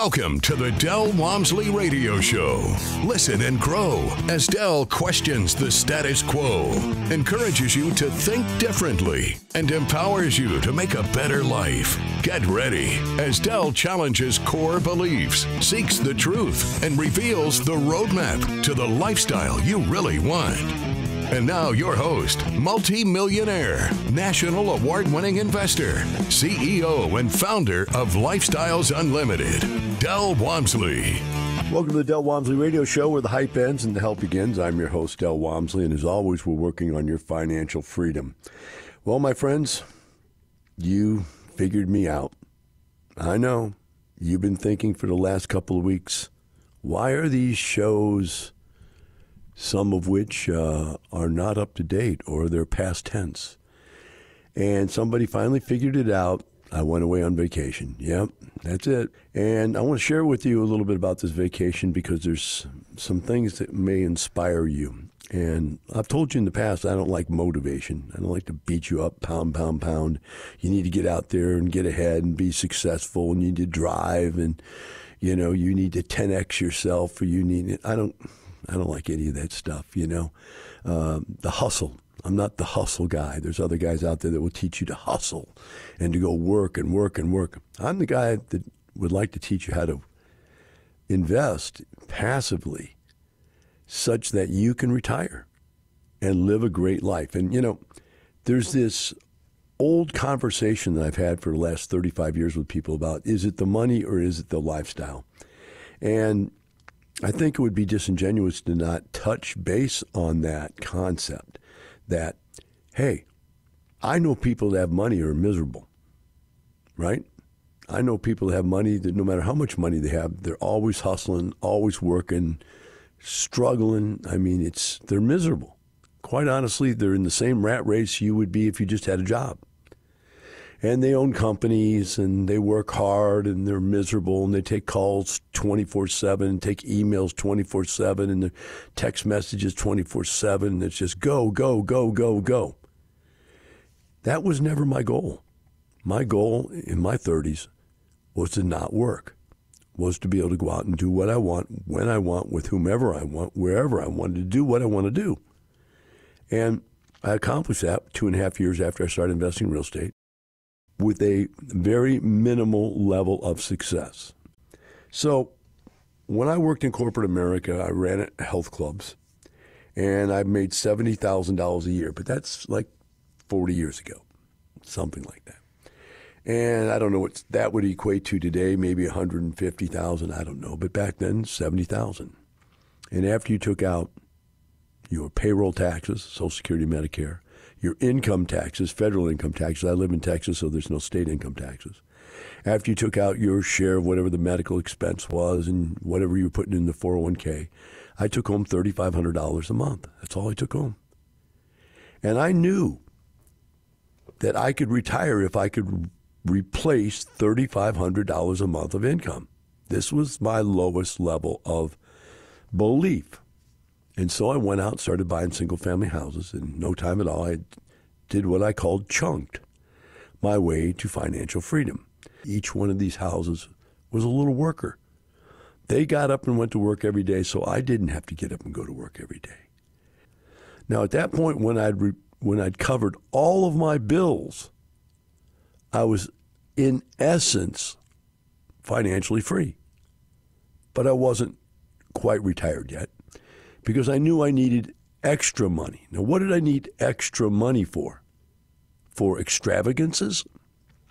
Welcome to the Del Walmsley Radio Show. Listen and grow as Del questions the status quo, encourages you to think differently, and empowers you to make a better life. Get ready as Del challenges core beliefs, seeks the truth, and reveals the roadmap to the lifestyle you really want. And now your host, multi-millionaire, national award-winning investor, CEO and founder of Lifestyles Unlimited, Del Walmsley. Welcome to the Del Walmsley Radio Show, where the hype ends and the help begins. I'm your host, Del Walmsley, and as always, we're working on your financial freedom. Well, my friends, you figured me out. I know. You've been thinking for the last couple of weeks, why are these shows, some of which are not up to date or they're past tense? And somebody finally figured it out. I went away on vacation. Yep, that's it. And I want to share with you a little bit about this vacation because there's some things that may inspire you. And I've told you in the past, I don't like motivation. I don't like to beat you up, pound, pound, pound. You need to get out there and get ahead and be successful. And you need to drive and, you know, you need to 10X yourself or you need it. I don't like any of that stuff, you know. The hustle. I'm not the hustle guy. There's other guys out there that will teach you to hustle and to go work and work and work. I'm the guy that would like to teach you how to invest passively such that you can retire and live a great life. And, you know, there's this old conversation that I've had for the last 35 years with people about, is it the money or is it the lifestyle? And I think it would be disingenuous to not touch base on that concept that, hey, I know people that have money are miserable, right? I know people that have money that no matter how much money they have, they're always hustling, always working, struggling. I mean, they're miserable. Quite honestly, they're in the same rat race you would be if you just had a job. And they own companies, and they work hard, and they're miserable, and they take calls 24/7, take emails 24/7, and their text messages 24/7, and it's just go, go, go, go, go. That was never my goal. My goal in my 30s was to not work, was to be able to go out and do what I want, when I want, with whomever I want, wherever I wanted to do what I want to do. And I accomplished that 2.5 years after I started investing in real estate, with a very minimal level of success. So when I worked in corporate America, I ran at health clubs, and I made $70,000 a year, but that's like 40 years ago, something like that. And I don't know what that would equate to today, maybe 150,000, I don't know, but back then, 70,000. And after you took out your payroll taxes, Social Security, Medicare, your income taxes, federal income taxes. I live in Texas, so there's no state income taxes. After you took out your share of whatever the medical expense was and whatever you were putting in the 401k, I took home $3,500 a month. That's all I took home. And I knew that I could retire if I could replace $3,500 a month of income. This was my lowest level of belief. And so I went out and started buying single-family houses. In no time at all, I did what I called chunked my way to financial freedom. Each one of these houses was a little worker. They got up and went to work every day, so I didn't have to get up and go to work every day. Now, at that point, when I'd covered all of my bills, I was, in essence, financially free. But I wasn't quite retired yet, because I knew I needed extra money. Now, what did I need extra money for? For extravagances?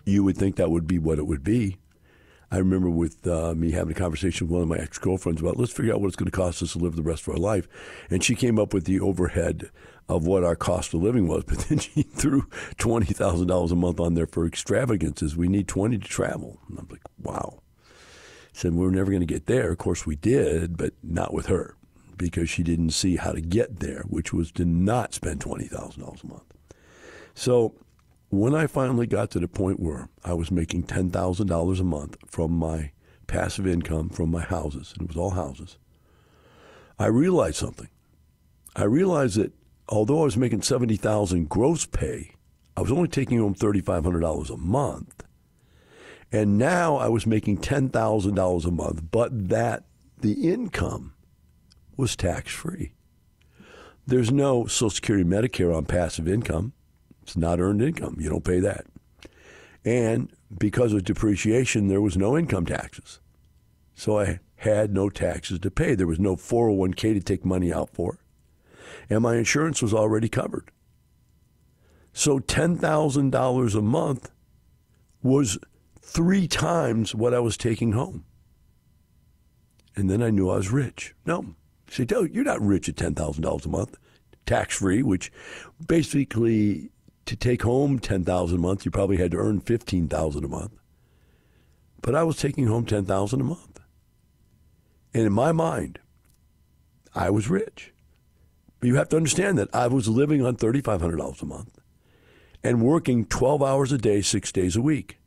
You would think that would be what it would be. I remember with me having a conversation with one of my ex-girlfriends about, let's figure out what it's going to cost us to live the rest of our life. And she came up with the overhead of what our cost of living was, but then she threw $20,000 a month on there for extravagances. We need 20 to travel. And I'm like, wow. Said we're never going to get there. Of course we did, but not with her, because she didn't see how to get there, which was to not spend $20,000 a month. So when I finally got to the point where I was making $10,000 a month from my passive income from my houses, and it was all houses, I realized something. I realized that although I was making $70,000 gross pay, I was only taking home $3,500 a month. And now I was making $10,000 a month, but that the income was tax-free. There's no Social Security, Medicare on passive income. It's not earned income. You don't pay that. And because of depreciation, there was no income taxes. So I had no taxes to pay. There was no 401k to take money out for. And my insurance was already covered. So $10,000 a month was 3 times what I was taking home. And then I knew I was rich. No. You say, you're not rich at $10,000 a month, tax-free, which basically to take home $10,000 a month, you probably had to earn $15,000 a month. But I was taking home $10,000 a month. And in my mind, I was rich. But you have to understand that I was living on $3,500 a month and working 12 hours a day, 6 days a week.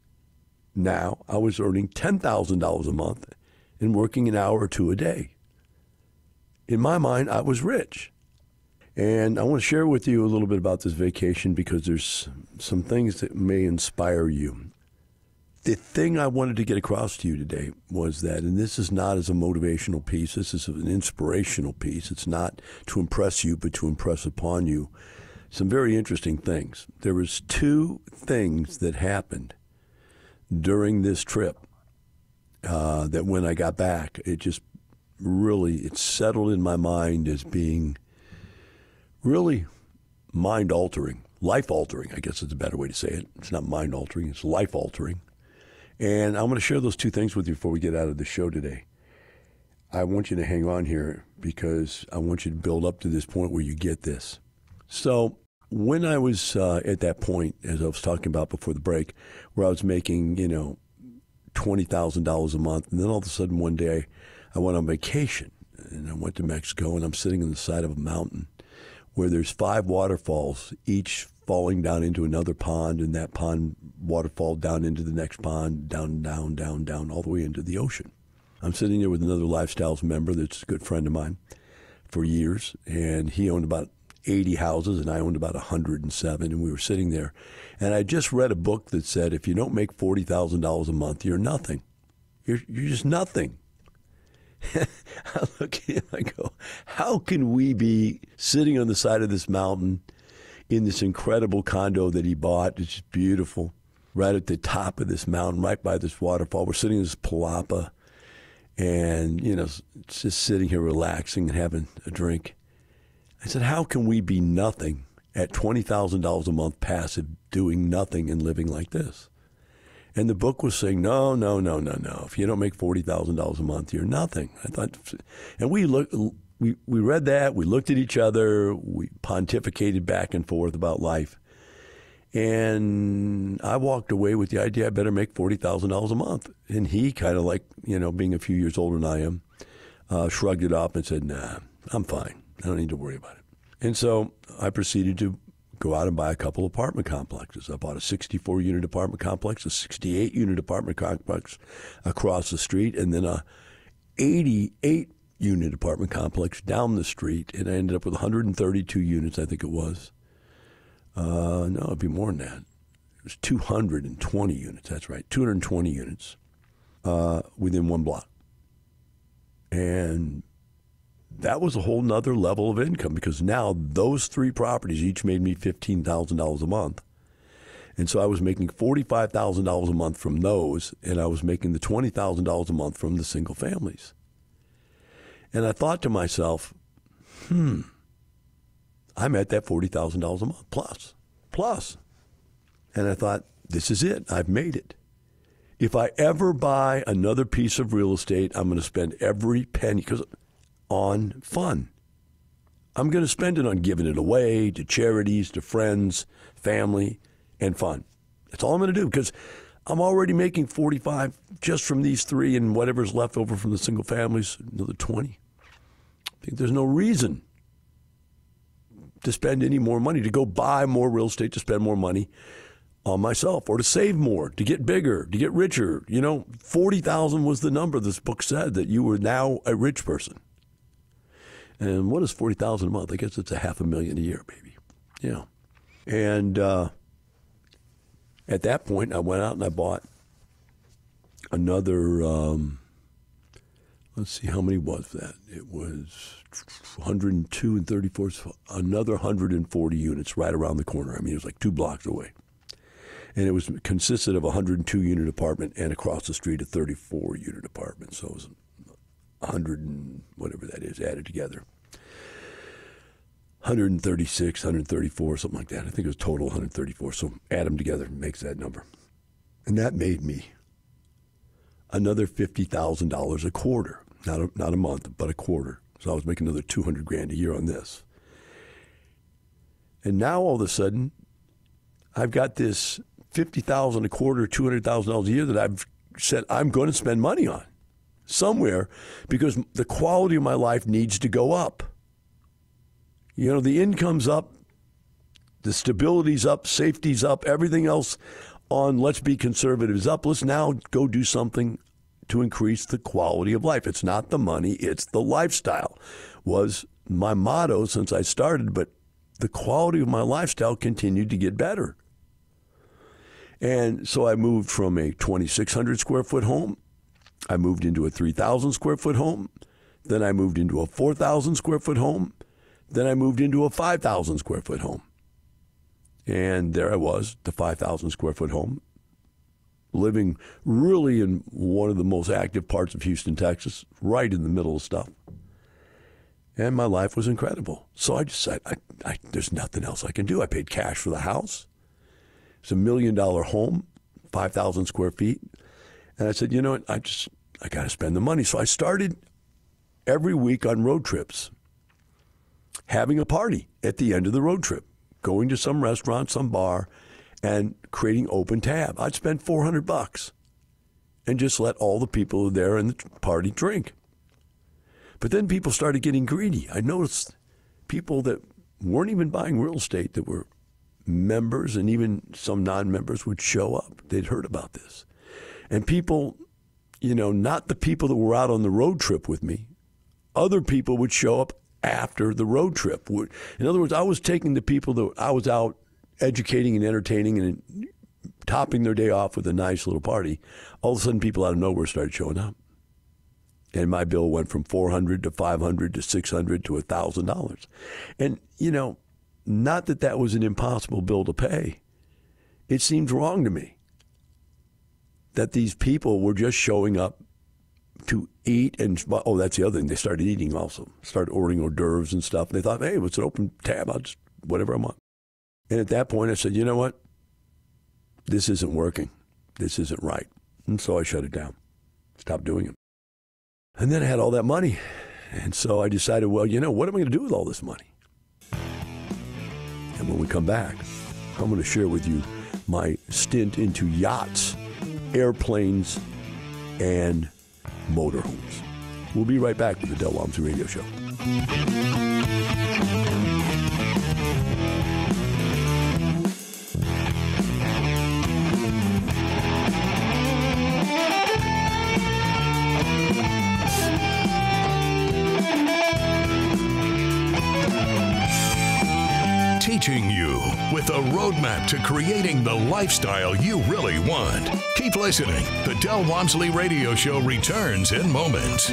Now I was earning $10,000 a month and working an hour or 2 a day. In my mind, I was rich. And I want to share with you a little bit about this vacation because there's some things that may inspire you. The thing I wanted to get across to you today was that, and this is not as a motivational piece, this is an inspirational piece. It's not to impress you, but to impress upon you some very interesting things. There was 2 things that happened during this trip that when I got back, it just really, it settled in my mind as being really mind-altering, life-altering, I guess is a better way to say it. It's not mind-altering, it's life-altering. And I'm going to share those 2 things with you before we get out of the show today. I want you to hang on here because I want you to build up to this point where you get this. So when I was at that point, as I was talking about before the break, where I was making, $20,000 a month, and then all of a sudden one day I went on vacation, and I went to Mexico, and I'm sitting on the side of a mountain where there's 5 waterfalls, each falling down into another pond, and that pond waterfall down into the next pond, down, down, down, down, all the way into the ocean. I'm sitting there with another Lifestyles member that's a good friend of mine for years, and he owned about 80 houses, and I owned about 107, and we were sitting there. And I just read a book that said, if you don't make $40,000 a month, you're nothing. You're just nothing. I look at him, I go, how can we be sitting on the side of this mountain in this incredible condo that he bought? It's just beautiful, right at the top of this mountain, right by this waterfall. We're sitting in this palapa and, just sitting here relaxing and having a drink. I said, how can we be nothing at $20,000 a month passive, doing nothing and living like this? And the book was saying, no. If you don't make $40,000 a month, you're nothing. I thought, and we read that, we looked at each other, we pontificated back and forth about life. And I walked away with the idea I better make $40,000 a month. And he kind of like, being a few years older than I am, shrugged it off and said, nah, I'm fine. I don't need to worry about it. And so I proceeded to go out and buy a couple apartment complexes. I bought a 64-unit apartment complex, a 68-unit apartment complex across the street, and then a 88-unit apartment complex down the street. And I ended up with 132 units, I think it was. No, it'd be more than that. It was 220 units, that's right, 220 units within one block. And that was a whole nother level of income because now those 3 properties each made me $15,000 a month. And so I was making $45,000 a month from those, and I was making the $20,000 a month from the single families. And I thought to myself, I'm at that $40,000 a month plus. And I thought, this is it. I've made it. If I ever buy another piece of real estate, I'm going to spend every penny on fun. I'm going to spend it on giving it away to charities, to friends, family, and fun. That's all I'm going to do because I'm already making 45 just from these 3 and whatever's left over from the single families, another 20. I think there's no reason to spend any more money, to go buy more real estate, to spend more money on myself or to save more, to get bigger, to get richer. 40,000 was the number this book said that you were now a rich person. And what is $40,000 a month? I guess it's $500,000 a year, baby. Yeah. And at that point, I went out and I bought another, let's see, how many was that? It was 102 and 34, so another 140 units right around the corner. I mean, it was like 2 blocks away. And it consisted of a 102-unit apartment and across the street a 34-unit apartment. So it was 100 and whatever that is added together. 136, 134, something like that. I think it was total 134. So add them together makes that number. And that made me another $50,000 a quarter. Not a month, but a quarter. So I was making another $200,000 a year on this. And now all of a sudden, I've got this $50,000 a quarter, $200,000 a year that I've said I'm going to spend money on somewhere because the quality of my life needs to go up. You know, the income's up, the stability's up, safety's up, everything else on let's be conservative is up. Let's now go do something to increase the quality of life. It's not the money, it's the lifestyle was my motto since I started, but the quality of my lifestyle continued to get better. And so I moved from a 2,600 square foot home. I moved into a 3,000 square foot home. Then I moved into a 4,000 square foot home. Then I moved into a 5,000 square foot home. And there I was, the 5,000 square foot home, living really in one of the most active parts of Houston, Texas, right in the middle of stuff. And my life was incredible. So I decided, there's nothing else I can do. I paid cash for the house. It's $1 million home, 5,000 square feet. And I said, you know what, I got to spend the money. So I started every week on road trips, having a party at the end of the road trip, going to some restaurant, some bar, and creating open tab. I'd spend $400 and just let all the people who were there in the party drink. But then people started getting greedy. I noticed people that weren't even buying real estate that were members and even some non-members would show up. They'd heard about this. And people, you know, not the people that were out on the road trip with me, other people would show up after the road trip. In other words, I was taking the people that I was out educating and entertaining and topping their day off with a nice little party. All of a sudden, people out of nowhere started showing up. And my bill went from $400 to $500 to $600 to $1,000. And, you know, not that that was an impossible bill to pay. It seemed wrong to me that these people were just showing up to eat. And, oh, that's the other thing. They started eating also. Started ordering hors d'oeuvres and stuff. And they thought, hey, it's an open tab. I'll just, whatever I want. And at that point, I said, you know what? This isn't working. This isn't right. And so I shut it down. Stopped doing it. And then I had all that money. And so I decided, well, you know, what am I going to do with all this money? And when we come back, I'm going to share with you my stint into yachts, airplanes, and motorhomes. We'll be right back with the Del Walmsley Radio Show. Teaching you with a roadmap to creating the lifestyle you really want. Keep listening. The Del Walmsley Radio Show returns in moments.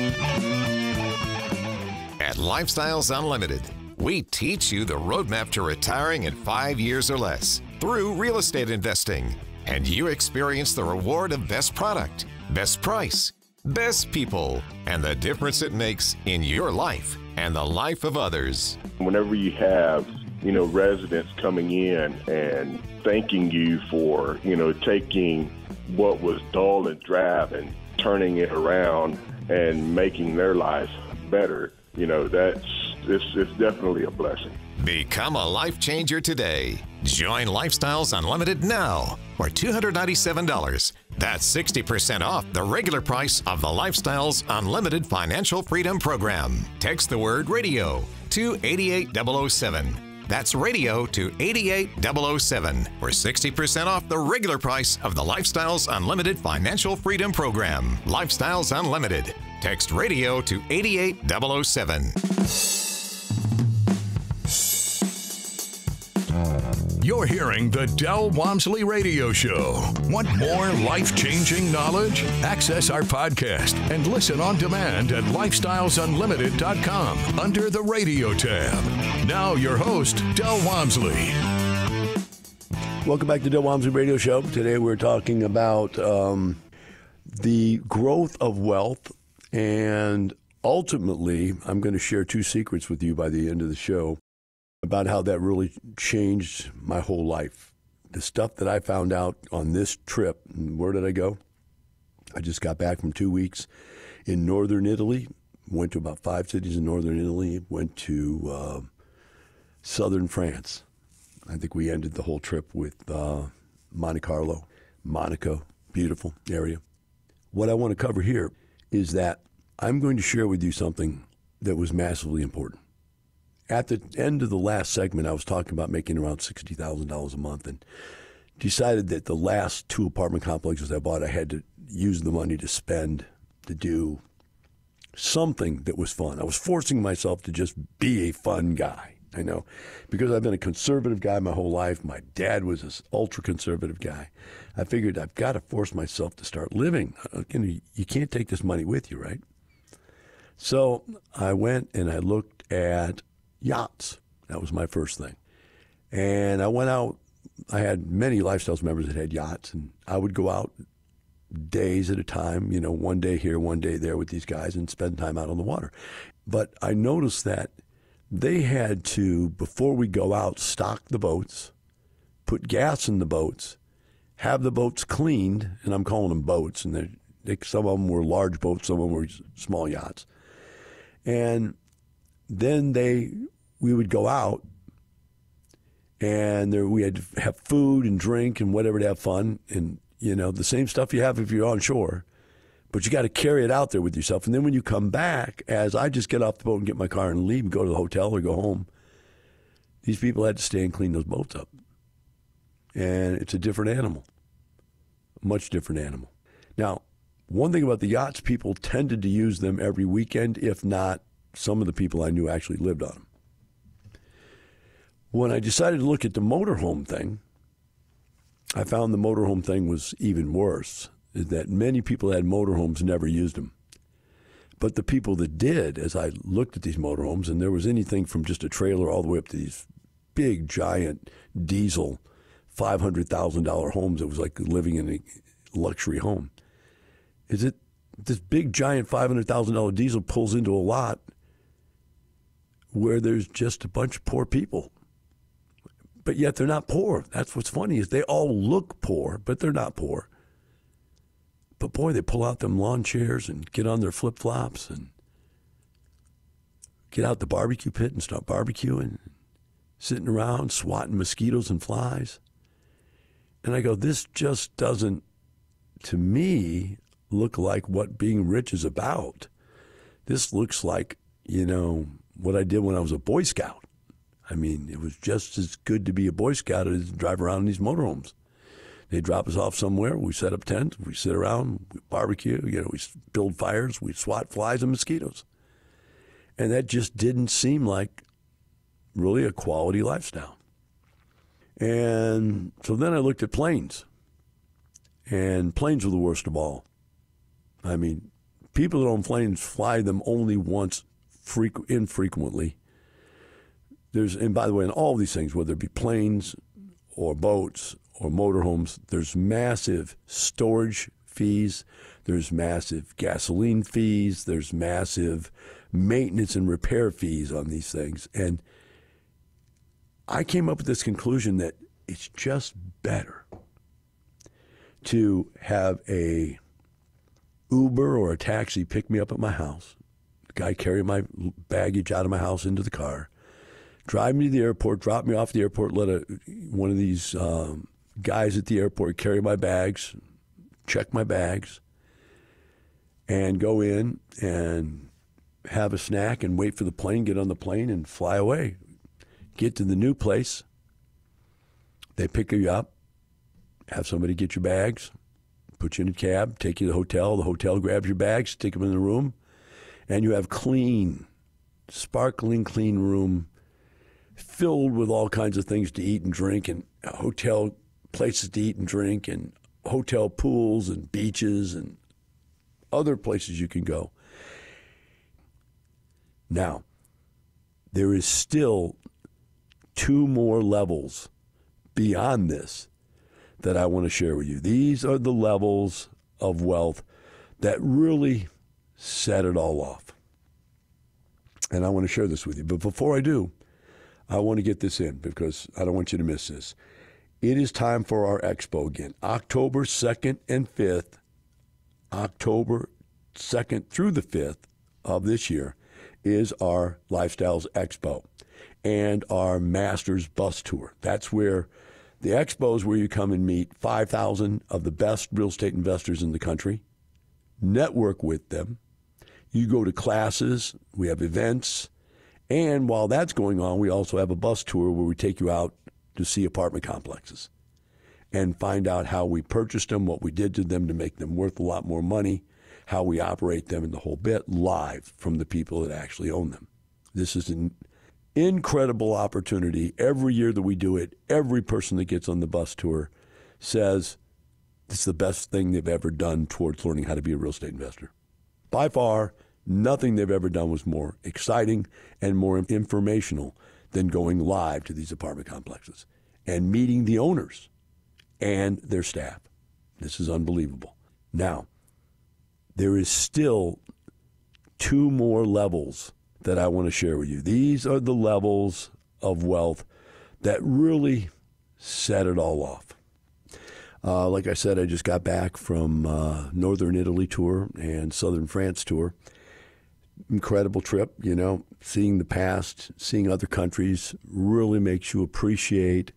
At Lifestyles Unlimited, we teach you the roadmap to retiring in 5 years or less through real estate investing. And you experience the reward of best product, best price, best people, and the difference it makes in your life and the life of others. Whenever you have residents coming in and thanking you for, taking what was dull and drab and turning it around and making their life better, it's definitely a blessing. Become a life changer today. Join Lifestyles Unlimited now for $297. That's 60% off the regular price of the Lifestyles Unlimited Financial Freedom Program. Text the word radio to 88007. That's radio to 88007 for 60% off the regular price of the Lifestyles Unlimited Financial Freedom Program. Lifestyles Unlimited. Text radio to 88007. You're hearing the Del Walmsley Radio Show. Want more life-changing knowledge? Access our podcast and listen on demand at lifestylesunlimited.com under the radio tab. Now your host, Del Walmsley. Welcome back to the Del Walmsley Radio Show. Today we're talking about the growth of wealth, and ultimately I'm going to share two secrets with you by the end of the show about how that really changed my whole life. The stuff that I found out on this trip. Where did I go? I just got back from 2 weeks in northern Italy. Went to about 5 cities in northern Italy. Went to southern France. I think we ended the whole trip with Monte Carlo, Monaco, beautiful area. What I want to cover here is that I'm going to share with you something that was massively important. At the end of the last segment, I was talking about making around $60,000 a month and decided that the last 2 apartment complexes I bought, I had to use the money to spend to do something that was fun. I was forcing myself to just be a fun guy. I know, because I've been a conservative guy my whole life. My dad was this ultra-conservative guy. I figured I've got to force myself to start living. You can't take this money with you, right? So I went and I looked at yachts. That was my first thing. And I went out. I had many Lifestyles members that had yachts, and I would go out days at a time, one day here, one day there with these guys and spend time out on the water. But I noticed that they had to, before we go out, stock the boats, put gas in the boats, have the boats cleaned, and I'm calling them boats, and some of them were large boats, some of them were small yachts. And then we would go out, and we had to have food and drink and whatever to have fun, and the same stuff you have if you're on shore, but you got to carry it out there with yourself. And then when you come back, as I just get off the boat and get my car and leave and go to the hotel or go home, these people had to stay and clean those boats up. And it's a different animal, a much different animal. Now, one thing about the yachts, people tended to use them every weekend, if not some of the people I knew actually lived on them. When I decided to look at the motorhome thing, I found the motorhome thing was even worse, is that many people that had motorhomes never used them. But the people that did, as I looked at these motorhomes, and there was anything from just a trailer all the way up to these big, giant diesel $500,000 homes. It was like living in a luxury home. Is it this big, giant $500,000 diesel pulls into a lot where there's just a bunch of poor people. But yet they're not poor. That's what's funny, is they all look poor, but they're not poor. But boy, they pull out them lawn chairs and get on their flip-flops and get out the barbecue pit and start barbecuing, sitting around swatting mosquitoes and flies. And I go, this just doesn't, to me, look like what being rich is about. This looks like, what I did when I was a Boy Scout. I mean, it was just as good to be a Boy Scout as to drive around in these motorhomes. They drop us off somewhere, we set up tents, we sit around, we barbecue, we build fires, we swat flies and mosquitoes. And that just didn't seem like really a quality lifestyle. And so then I looked at planes. And planes were the worst of all. I mean, people that own planes fly them only once, infrequently. And by the way, in all these things, whether it be planes or boats or motorhomes, there's massive storage fees, there's massive gasoline fees, there's massive maintenance and repair fees on these things. And I came up with this conclusion that it's just better to have a Uber or a taxi pick me up at my house, the guy carry my baggage out of my house into the car, drive me to the airport, drop me off at the airport, let one of these guys at the airport carry my bags, check my bags, and go in and have a snack and wait for the plane, get on the plane and fly away. Get to the new place. They pick you up, have somebody get your bags, put you in a cab, take you to the hotel. The hotel grabs your bags, take them in the room, and you have clean, sparkling clean room filled with all kinds of things to eat and drink, and hotel places to eat and drink, and hotel pools and beaches and other places you can go. Now, there is still 2 more levels beyond this that I want to share with you. These are the levels of wealth that really set it all off. And I want to share this with you. But before I do, I want to get this in because I don't want you to miss this. It is time for our expo again. October 2nd and 5th, October 2nd through the 5th of this year is our Lifestyles Expo and our Masters Bus Tour. That's where the expo is where you come and meet 5,000 of the best real estate investors in the country, network with them. You go to classes, we have events, and while that's going on, we also have a bus tour where we take you out to see apartment complexes and find out how we purchased them, what we did to them to make them worth a lot more money, how we operate them, and the whole bit live from the people that actually own them. This is an incredible opportunity. Every year that we do it, every person that gets on the bus tour says it's the best thing they've ever done towards learning how to be a real estate investor. By far, nothing they've ever done was more exciting and more informational than going live to these apartment complexes and meeting the owners and their staff. This is unbelievable. Now, there is still 2 more levels that I want to share with you. These are the levels of wealth that really set it all off. Like I said, I just got back from Northern Italy tour and Southern France tour. Incredible trip, you know, seeing the past, seeing other countries really makes you appreciate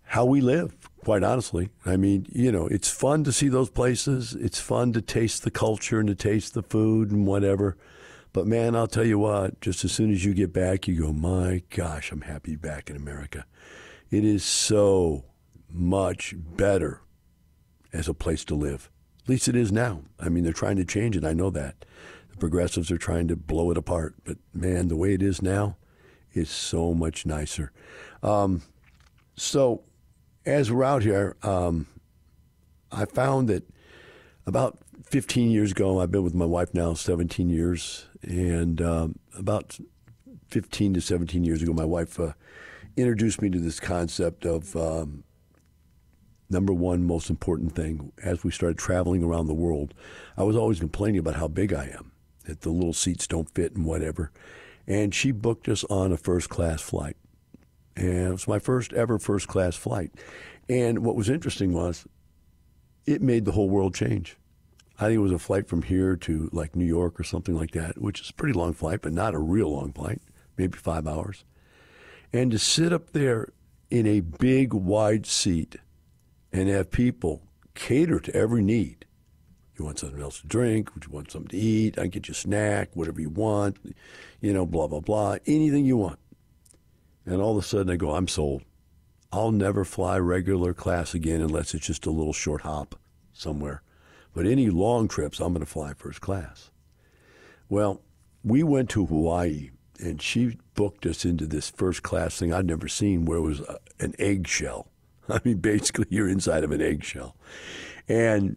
how we live, quite honestly. I mean, you know, it's fun to see those places. It's fun to taste the culture and to taste the food and whatever. But, man, I'll tell you what, just as soon as you get back, you go, my gosh, I'm happy back in America. It is so much better as a place to live. At least it is now. I mean, they're trying to change it. I know that. The progressives are trying to blow it apart. But, man, the way it is now is so much nicer. So as we're out here, I found that about 15 years ago, I've been with my wife now 17 years, and about 15 to 17 years ago, my wife introduced me to this concept of number one most important thing. As we started traveling around the world, I was always complaining about how big I am, that the little seats don't fit and whatever, and she booked us on a first-class flight. And it was my first ever first-class flight. And what was interesting was it made the whole world change. I think it was a flight from here to like New York or something like that, which is a pretty long flight, but not a real long flight, maybe 5 hours. And to sit up there in a big, wide seat and have people cater to every need. You want something else to drink? Would you want something to eat? I can get you a snack, whatever you want, you know, blah, blah, blah, anything you want. And all of a sudden I go, I'm sold. I'll never fly regular class again unless it's just a little short hop somewhere. But any long trips, I'm going to fly first class. Well, we went to Hawaii, and she booked us into this first class thing I'd never seen where it was an eggshell. I mean, basically, you're inside of an eggshell. And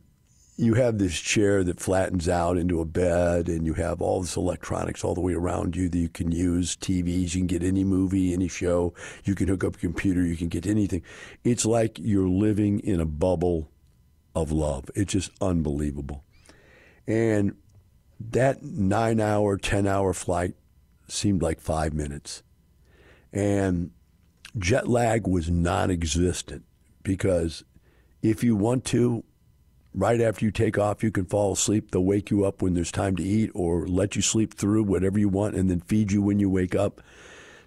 you have this chair that flattens out into a bed, and you have all this electronics all the way around you that you can use, TVs, you can get any movie, any show, you can hook up a computer, you can get anything. It's like you're living in a bubble of love. It's just unbelievable. And that 9-hour, 10-hour flight seemed like 5 minutes. And jet lag was non-existent because if you want to, right after you take off, you can fall asleep. They'll wake you up when there's time to eat or let you sleep through whatever you want and then feed you when you wake up.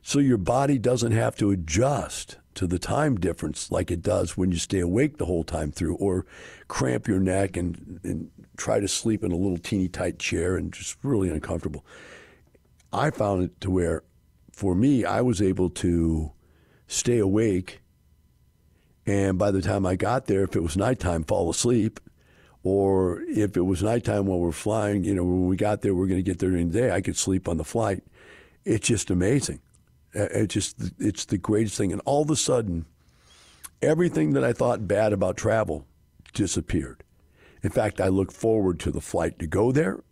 So your body doesn't have to adjust to the time difference like it does when you stay awake the whole time through or cramp your neck and try to sleep in a little teeny tight chair and just really uncomfortable. I found it to where, for me, I was able to stay awake, and by the time I got there, if it was nighttime, fall asleep, or if it was nighttime while we're flying, you know, when we got there, we're going to get there during the day, I could sleep on the flight. It's just amazing. It's the greatest thing. And all of a sudden, everything that I thought bad about travel disappeared. In fact, I looked forward to the flight to go there.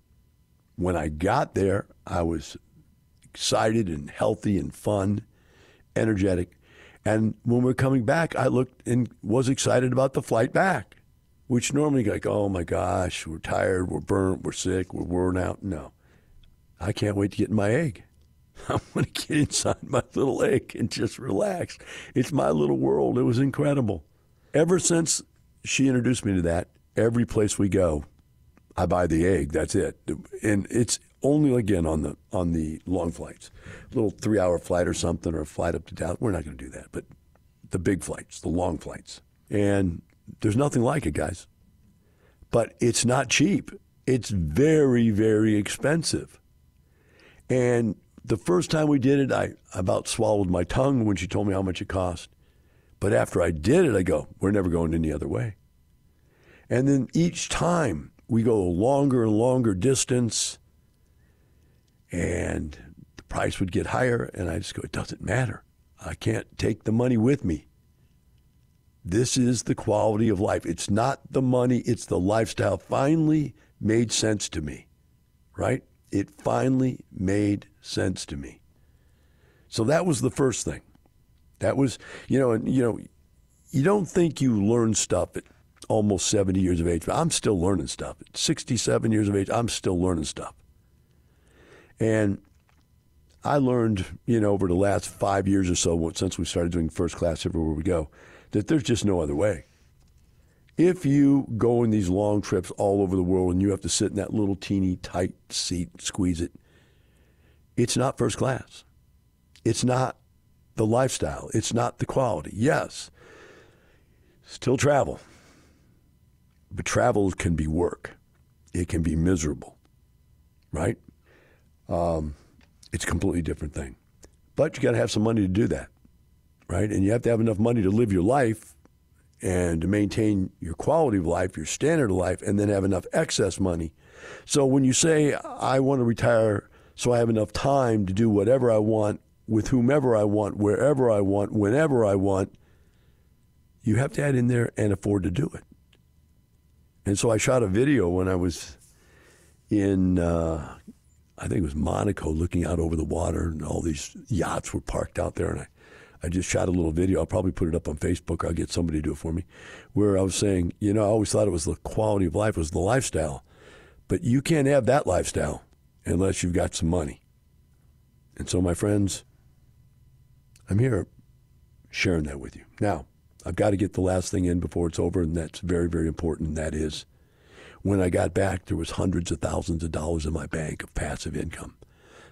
When I got there, I was excited and healthy and fun, energetic. And when we were coming back, I looked and was excited about the flight back, which normally like, oh my gosh, we're tired, we're burnt, we're sick, we're worn out. No, I can't wait to get in my egg. I want to get inside my little egg and just relax. It's my little world. It was incredible. Ever since she introduced me to that, every place we go, I buy the egg. That's it. And it's only, again, on the long flights. A little 3-hour flight or something, or a flight up to Dallas. We're not going to do that. But the big flights, the long flights. And there's nothing like it, guys. But it's not cheap. It's very, very expensive. And the first time we did it, I about swallowed my tongue when she told me how much it cost. But after I did it, I go, we're never going any other way. And then each time we go a longer and longer distance, and the price would get higher, and I just go, it doesn't matter. I can't take the money with me. This is the quality of life. It's not the money, it's the lifestyle. Finally made sense to me, right? It finally made sense to me. So that was the first thing. That was, you don't think you learn stuff at almost 70 years of age, but I'm still learning stuff. At 67 years of age, I'm still learning stuff. And I learned, over the last 5 years or so, since we started doing first class everywhere we go, that there's just no other way. If you go in these long trips all over the world and you have to sit in that little teeny tight seat, squeeze it, it's not first class. It's not the lifestyle. It's not the quality. Yes, still travel. But travel can be work. It can be miserable, right? It's a completely different thing. But you got to have some money to do that, right? And you have to have enough money to live your life and to maintain your quality of life, your standard of life, and then have enough excess money. So when you say, I want to retire so I have enough time to do whatever I want, with whomever I want, wherever I want, whenever I want, you have to add in there and afford to do it. And so I shot a video when I was in, I think it was Monaco, looking out over the water, and all these yachts were parked out there, and I just shot a little video. I'll probably put it up on Facebook, or I'll get somebody to do it for me, where I was saying, I always thought it was the quality of life, was the lifestyle. But you can't have that lifestyle unless you've got some money. And so, my friends, I'm here sharing that with you. Now, I've got to get the last thing in before it's over, and that's very, very important, and that is, when I got back, there was hundreds of thousands of dollars in my bank of passive income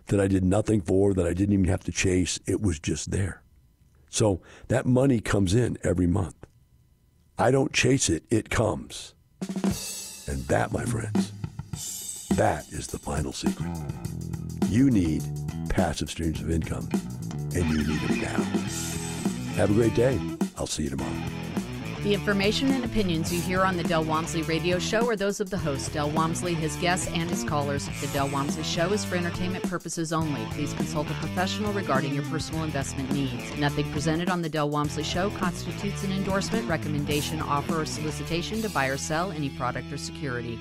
that I did nothing for, that I didn't even have to chase. It was just there. So that money comes in every month. I don't chase it, it comes. And that, my friends, that is the final secret. You need passive streams of income, and you need them now. Have a great day. I'll see you tomorrow. The information and opinions you hear on the Del Walmsley Radio Show are those of the host, Del Walmsley, his guests, and his callers. The Del Walmsley Show is for entertainment purposes only. Please consult a professional regarding your personal investment needs. Nothing presented on the Del Walmsley Show constitutes an endorsement, recommendation, offer, or solicitation to buy or sell any product or security.